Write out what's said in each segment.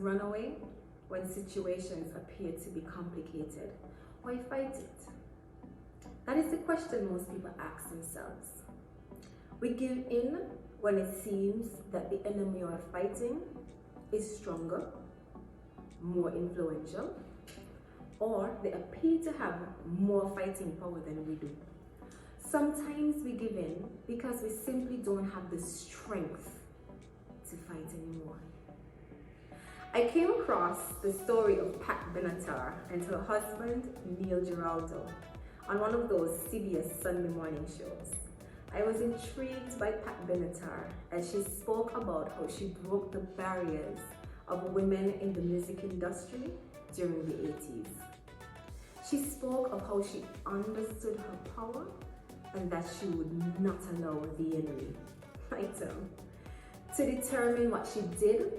run away when situations appear to be complicated? Why fight it? That is the question most people ask themselves. We give in when it seems that the enemy you are fighting is stronger, more influential, or they appear to have more fighting power than we do. Sometimes we give in because we simply don't have the strength to fight anymore. I came across the story of Pat Benatar and her husband Neil Giraldo on one of those CBS Sunday morning shows. I was intrigued by Pat Benatar as she spoke about how she broke the barriers of women in the music industry during the 80s. She spoke of how she understood her power and that she would not allow the enemy, to determine what she did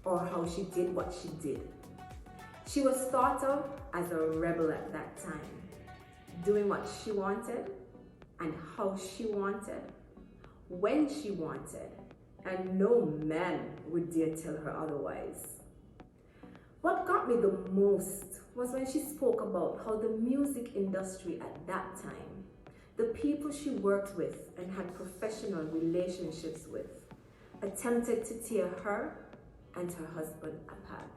or how she did what she did. She was thought of as a rebel at that time, doing what she wanted and how she wanted, when she wanted, and no man would dare tell her otherwise. What got me the most was when she spoke about how the music industry at that time, the people she worked with and had professional relationships with, attempted to tear her and her husband apart.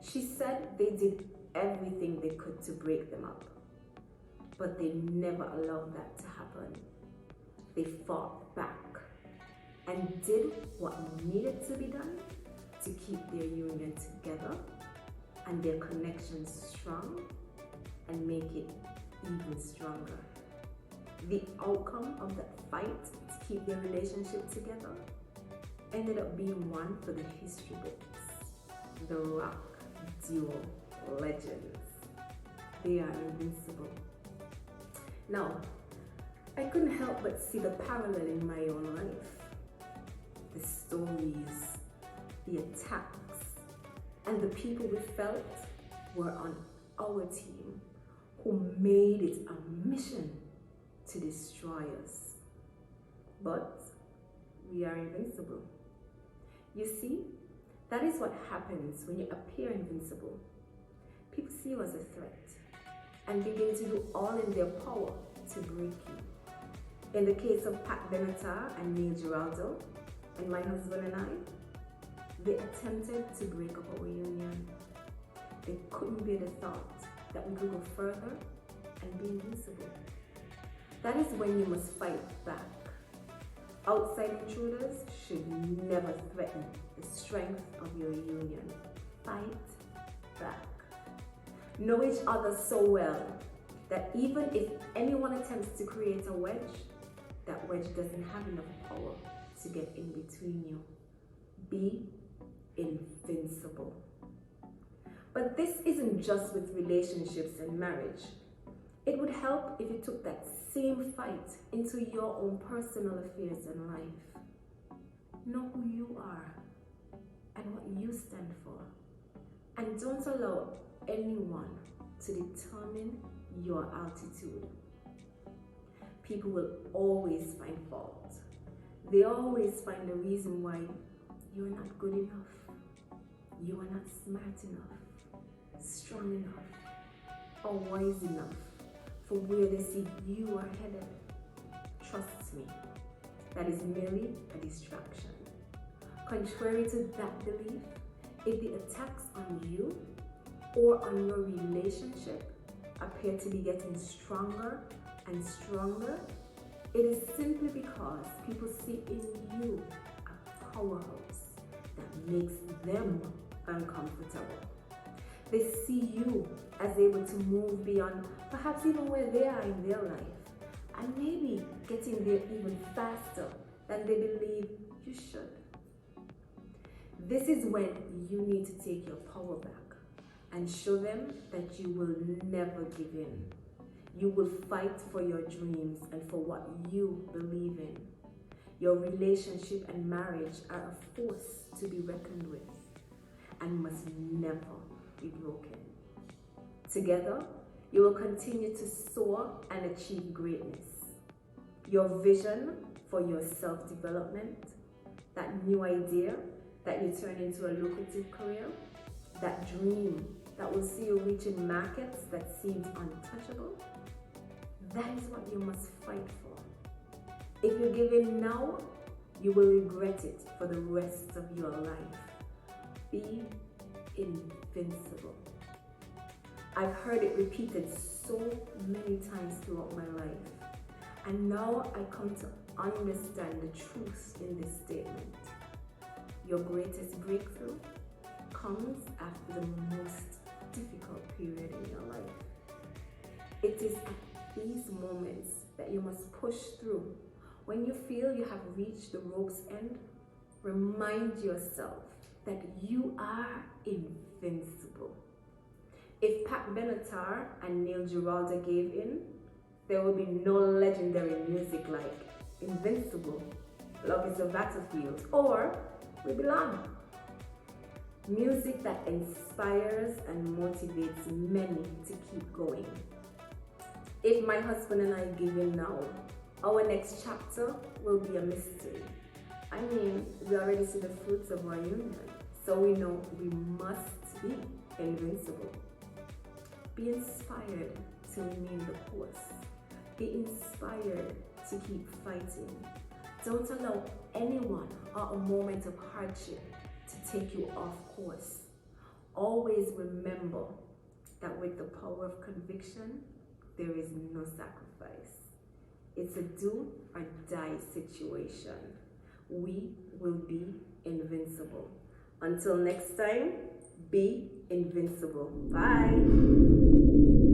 She said they did everything they could to break them up, but they never allowed that to happen. They fought back and did what needed to be done to keep their union together and their connection strong and make it even stronger. The outcome of that fight to keep their relationship together ended up being one for the history books. The rock duo legends. They are invincible. Now, I couldn't help but see the parallel in my own life. The stories, the attacks, and the people we felt were on our team who made it a mission to destroy us. But we are invincible. You see, that is what happens when you appear invincible. People see you as a threat and begin to do all in their power to break you. In the case of Pat Benatar and Neil Giraldo, and my husband and I, they attempted to break up our union. They couldn't bear the thought that we could go further and be invincible. That is when you must fight back. Outside intruders should never threaten the strength of your union. Fight back. Know each other so well that even if anyone attempts to create a wedge, that wedge doesn't have enough power to get in between you. Be invincible. But this isn't just with relationships and marriage. It would help if you took that same fight into your own personal affairs in life. Know who you are and what you stand for. And don't allow anyone to determine your altitude. People will always find fault. They always find a reason why you're not good enough, you are not smart enough, strong enough, or wise enough for where they see you are headed. Trust me, that is merely a distraction. Contrary to that belief, if the attacks on you or on your relationship appear to be getting stronger and stronger, it is simply because people see in you a powerhouse that makes them uncomfortable. They see you as able to move beyond perhaps even where they are in their life, and maybe getting there even faster than they believe you should. This is when you need to take your power back and show them that you will never give in. You will fight for your dreams and for what you believe in. Your relationship and marriage are a force to be reckoned with and must never be broken. Together, you will continue to soar and achieve greatness. Your vision for your self-development, that new idea that you turn into a lucrative career, that dream that will see you reaching markets that seemed untouchable. That is what you must fight for. If you give in now, you will regret it for the rest of your life. Be invincible. I've heard it repeated so many times throughout my life, and now I come to understand the truth in this statement. Your greatest breakthrough comes after the most difficult period in your life. It is at these moments that you must push through. When you feel you have reached the rope's end, remind yourself that you are invincible. If Pat Benatar and Neil Giraldo gave in, there will be no legendary music like Invincible, Love is a Battlefield, or We Belong. Music that inspires and motivates many to keep going. If my husband and I give in now, our next chapter will be a mystery. I mean, we already see the fruits of our union, so we know we must be invincible. Be inspired to remain the course. Be inspired to keep fighting. Don't allow anyone or a moment of hardship to take you off course. Always remember that with the power of conviction, there is no sacrifice. It's a do or die situation. We will be invincible. Until next time, be invincible. Bye.